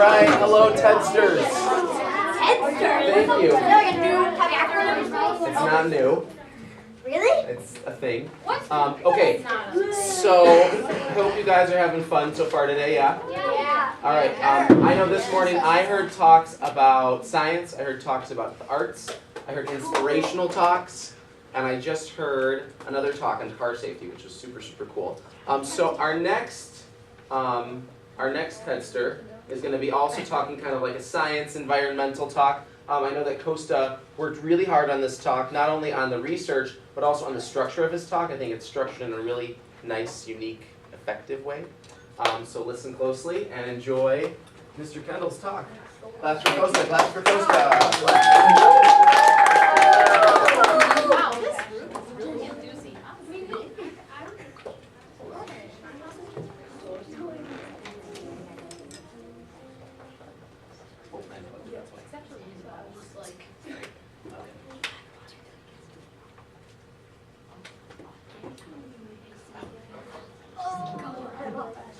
right, hello, Tedsters. Tedsters? Thank you. Is that like a new acronym? It's not new. Really? It's a thing. What's Okay, so hope you guys are having fun so far today, yeah? Yeah. All right, I know this morning I heard talks about science, I heard talks about the arts, I heard inspirational talks, and I just heard another talk on car safety, which was super, super cool. So our next Tedster is going to be also talking kind of like a science, environmental talk. I know that Costa worked really hard on this talk, not only on the research, but also on the structure of his talk. I think it's structured in a really nice, unique, effective way. So listen closely and enjoy Mr. Kendall's talk. Claps for Costa, claps for Costa. Wow, this group is really enthusiastic.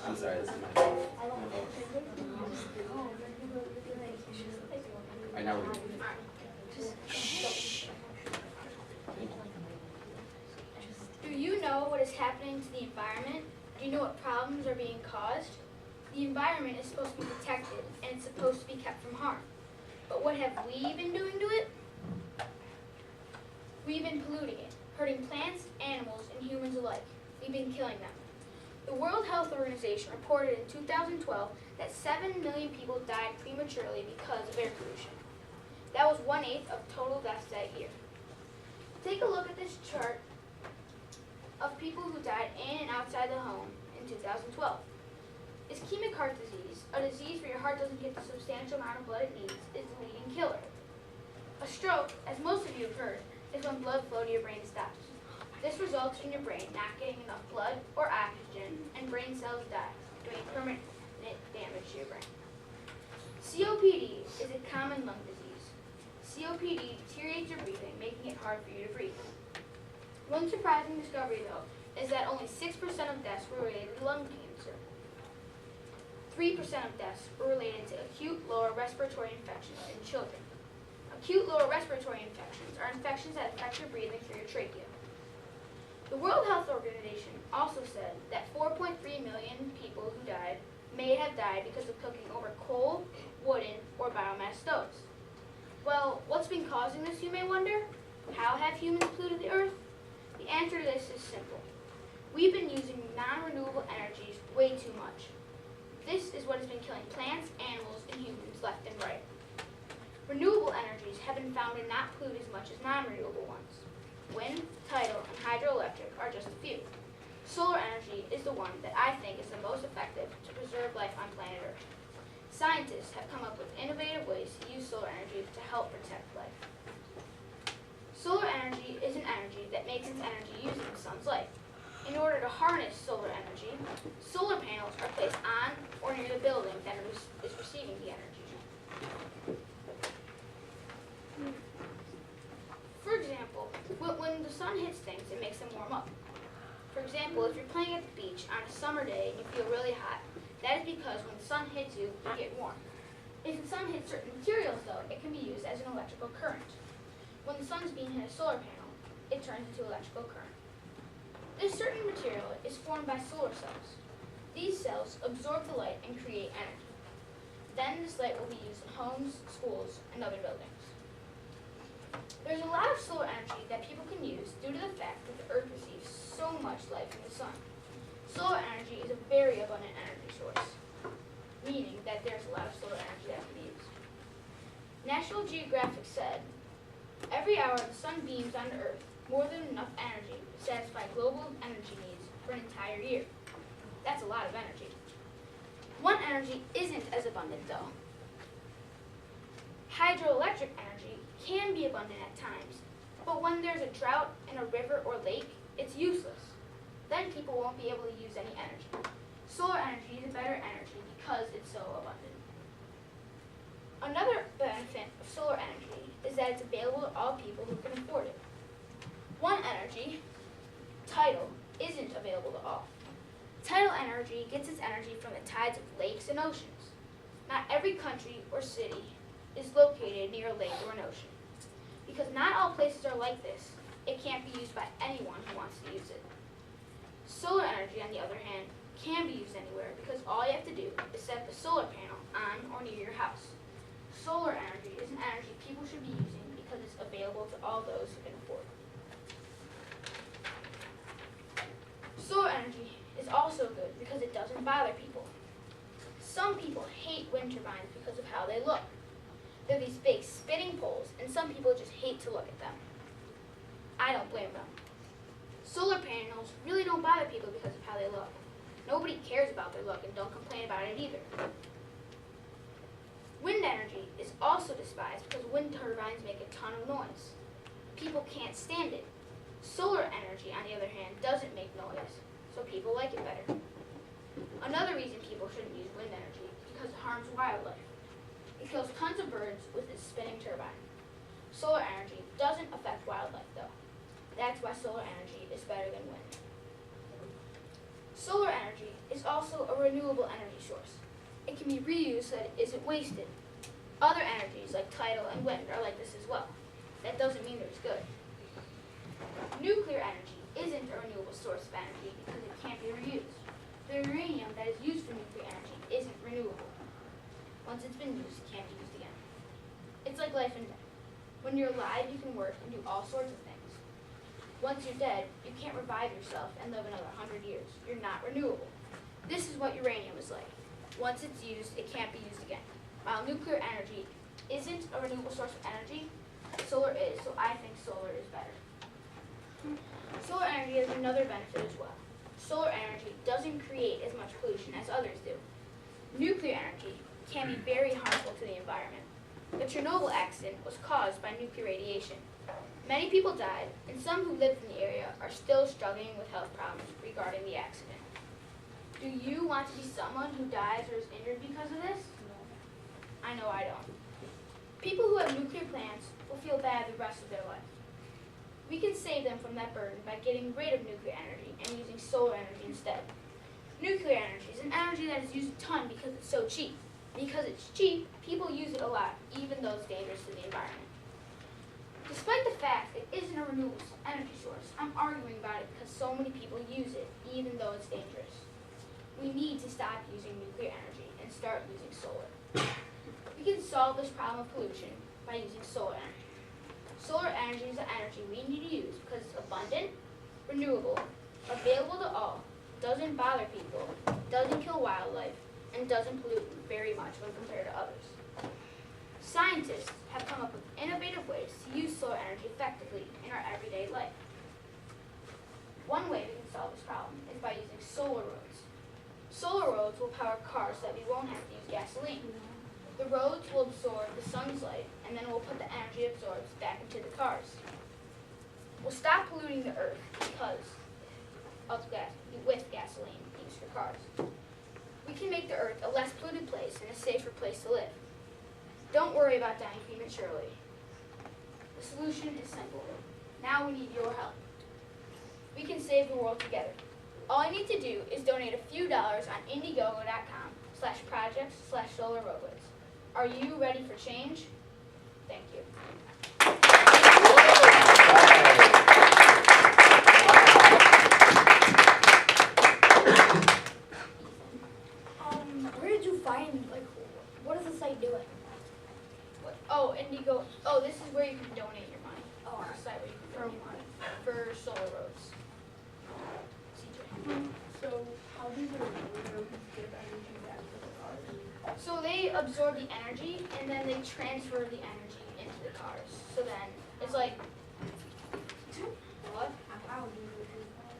I'm sorry, this is my fault. All right, now we're good. Do you know what is happening to the environment? Do you know what problems are being caused? The environment is supposed to be protected, and it's supposed to be kept from harm. But what have we been doing to it? We've been polluting it, hurting plants, animals, and humans alike. We've been killing them. The World Health Organization reported in 2012 that 7 million people died prematurely because of air pollution. That was 1/8 of total deaths that year. Take a look at this chart of people who died in and outside the home in 2012. Ischemic heart disease, a disease where your heart doesn't get the substantial amount of blood it needs, is the leading killer. A stroke, as most of you have heard, is when blood flow to your brain stops. This results in your brain not getting enough blood or oxygen, and brain cells die, doing permanent damage to your brain. COPD is a common lung disease. COPD deteriorates your breathing, making it hard for you to breathe. One surprising discovery, though, is that only 6% of deaths were related to lung cancer. 3% of deaths were related to acute lower respiratory infections in children. Acute lower respiratory infections are infections that affect your breathing through your trachea. The World Health Organization also said that 4.3 million people who died may have died because of cooking over coal, wooden, or biomass stoves. Well, what's been causing this, you may wonder? How have humans polluted the earth? The answer to this is simple. We've been using non-renewable energies way too much. This is what has been killing plants, animals, and humans left and right. Renewable energies have been found to not pollute as much as non-renewable ones. Wind, tidal, and hydroelectric are just a few. Solar energy is the one that I think is the most effective to preserve life on planet Earth. Scientists have come up with innovative ways to use solar energy to help protect life. Solar energy is an energy that makes its energy using the sun's light. In order to harness solar energy, solar panels are placed on or near the building that is receiving the energy. For example, when the sun hits things, it makes them warm up. For example, if you're playing at the beach on a summer day and you feel really hot, that is because when the sun hits you, you get warm. If the sun hits certain materials, though, it can be used as an electrical current. When the sun is being hit a solar panel, it turns into electrical current. This certain material is formed by solar cells. These cells absorb the light and create energy. Then this light will be used in homes, schools, and other buildings. There's a lot of solar energy that people can use due to the fact that the Earth receives so much light from the sun. Solar energy is a very abundant energy source, meaning that there's a lot of solar energy that can be used. National Geographic said, every hour the sun beams on the Earth more than enough energy to satisfy global energy needs for an entire year. That's a lot of energy. One energy isn't as abundant, though. Hydroelectric energy can be abundant at times, but when there's a drought in a river or lake, it's useless. Then people won't be able to use any energy. Solar energy is a better energy because it's so abundant. Another benefit of solar energy is that it's available to all people who can afford it. One energy, tidal, isn't available to all. Tidal energy gets its energy from the tides of lakes and oceans. Not every country or city is located near a lake or an ocean. Because not all places are like this, it can't be used by anyone who wants to use it. Solar energy, on the other hand, can be used anywhere because all you have to do is set the solar panel on or near your house. Solar energy is an energy people should be using because it's available to all those who can afford it. Solar energy is also good because it doesn't bother people. Some people hate wind turbines because of how they look. They're these big spinning poles, and some people just hate to look at them. I don't blame them. Solar panels really don't bother people because of how they look. Nobody cares about their look and don't complain about it either. Wind energy is also despised because wind turbines make a ton of noise. People can't stand it. Solar energy, on the other hand, doesn't make noise, so people like it better. Another reason people shouldn't use wind energy is because it harms wildlife. It kills tons of birds with its spinning turbine. Solar energy doesn't affect wildlife though. That's why solar energy is better than wind. Solar energy is also a renewable energy source. It can be reused so that it isn't wasted. Other energies like tidal and wind are like this as well. That doesn't mean they're as good. Nuclear energy isn't a renewable source of energy because it can't be reused. The uranium that is used for nuclear energy isn't renewable. Once it's been used, it can't be used again. It's like life and death. When you're alive, you can work and do all sorts of things. Once you're dead, you can't revive yourself and live another 100 years. You're not renewable. This is what uranium is like. Once it's used, it can't be used again. While nuclear energy isn't a renewable source of energy, solar is, so I think solar is better. Solar energy has another benefit as well. Solar energy doesn't create as much pollution as others do. Nuclear energy can be very harmful to the environment. The Chernobyl accident was caused by nuclear radiation. Many people died, and some who lived in the area are still struggling with health problems regarding the accident. Do you want to be someone who dies or is injured because of this? No. I know I don't. People who have nuclear plants will feel bad the rest of their life. We can save them from that burden by getting rid of nuclear energy and using solar energy instead. Nuclear energy is an energy that is used a ton because it's so cheap. Because it's cheap, people use it a lot, even though it's dangerous to the environment. Despite the fact it isn't a renewable energy source, I'm arguing about it because so many people use it, even though it's dangerous. We need to stop using nuclear energy and start using solar. We can solve this problem of pollution by using solar energy. Solar energy is the energy we need to use because it's abundant, renewable, available to all, doesn't bother people, doesn't kill wildlife, and doesn't pollute very much when compared to others. Scientists have come up with innovative ways to use solar energy effectively in our everyday life. One way we can solve this problem is by using solar roads. Solar roads will power cars so that we won't have to use gasoline. The roads will absorb the sun's light, and then we'll put the energy it absorbs back into the cars. We'll stop polluting the earth because of with gasoline used for cars. We can make the earth a less polluted place and a safer place to live. Don't worry about dying prematurely. The solution is simple. Now we need your help. We can save the world together. All you need to do is donate a few dollars on Indiegogo.com/projects/solar roadways. Are you ready for change? Thank you. Where did you find, what is the site doing? Oh, Indigo. Oh, this is where you can donate your money. Oh, Our site where you can donate money for solar roads. CJ. So how do the roads give energy back to the cars? So they absorb the energy and then they transfer the energy into the cars. So then it's like what? How do you do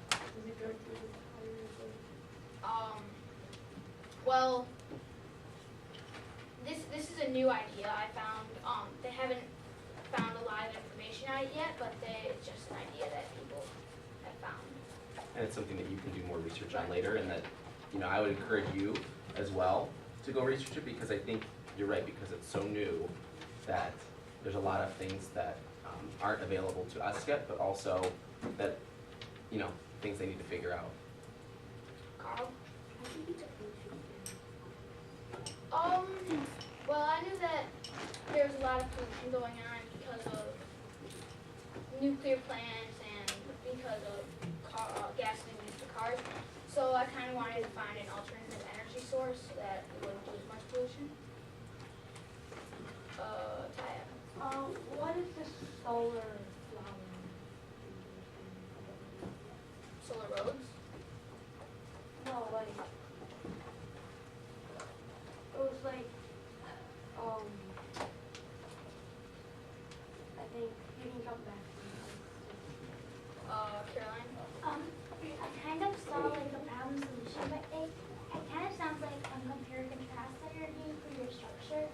that? Does it go through the tires or? Well, this is a new idea I found. They haven't found a lot of information on it yet, but it's just an idea that people have found. And it's something that you can do more research on later, and that, I would encourage you as well to go research it, because I think you're right, because it's so new that there's a lot of things that aren't available to us yet, but also that, things they need to figure out. Carl? there's a lot of pollution going on because of nuclear plants and because of gasoline used for cars. So I kind of wanted to find an alternative energy source so that we wouldn't do as much pollution. Taya. What is the solar Solar roads. No, like, it was like, I think you can come back. Caroline. I kind of saw like a problem solution, but it kind of sounds like compare and contrast energy for your structure.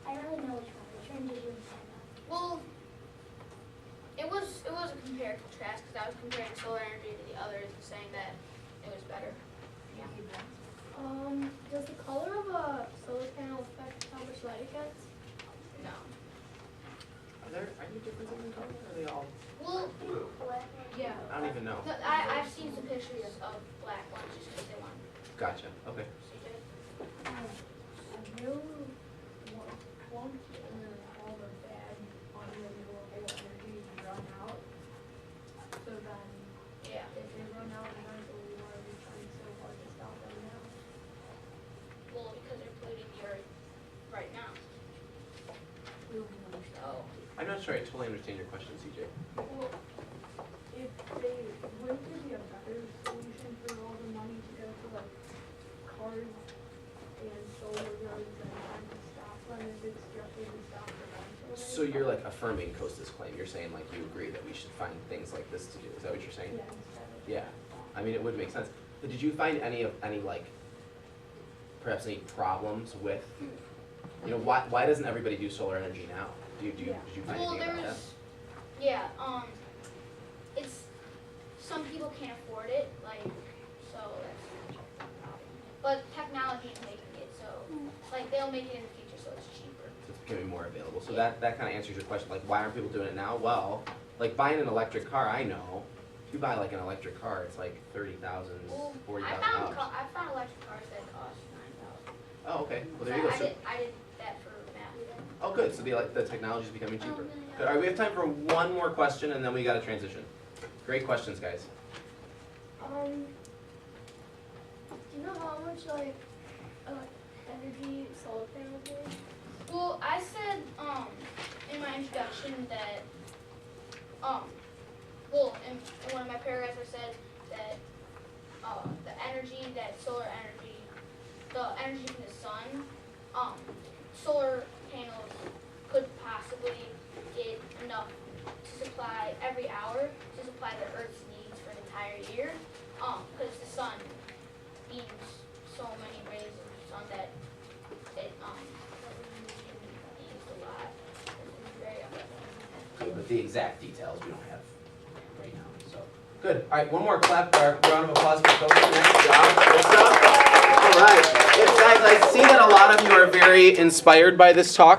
I don't really know which one. Which one did you intend on? Well, it was a compare and contrast because I was comparing solar energy to the others and saying that it was better. Does the color of a solar panel affect how much light it gets? No. Are there any differences in color? Or are they all? Well, Yeah. I don't even know. I've seen some pictures of black ones just because they want Gotcha. Okay. CJ. Once all the bad unrenewable energy run out, so then Yeah. if they run out eventually, why are we trying so hard to stop them now? Well, because they're polluting the earth right now. We don't understand. So, I'm not sure I totally understand your question, CJ. Well, if they, wouldn't there be a better solution for all the money to go to like cars and solar roads and trying to stop them if it's just to stop eventually? So you're like affirming Costa's claim. You're saying like you agree that we should find things like this to do. Is that what you're saying? Yeah, instead of. Yeah. I mean, it would make sense. But did you find any like perhaps any problems with, you know, why doesn't everybody do solar energy now? Did you find well, anything there about was, yeah, it's, some people can't afford it, like, so that's, but technology is making it, so, like, they'll make it in the future, so it's cheaper. that? It's becoming more available. So that kind of answers your question. Like, why aren't people doing it now? Well, like buying an electric car, I know. If you buy like an electric car, it's like $30,000, Well, $40,000. I found electric cars that cost $9,000. Oh, okay. Well, there you go. So, I did that for math. oh, good. So the technology is becoming cheaper. yeah. Good. All right, we have time for one more question, and then we got to transition. Great questions, guys. Do you know how much like energy solar panels use? Well, I said, in my introduction that, well, in one of my paragraphs I said that, the energy that solar energy, the energy from the sun, solar panels could possibly get enough to supply every hour to supply the Earth's needs for an entire year, because the sun beams so many rays of the sun that it, used a lot. It's very Good, but the exact details we don't have right now. So good. All right, one more clap or round of applause for Costa. Nice job, Costa. All right, yes, guys. I see that a lot of you are very inspired by this talk.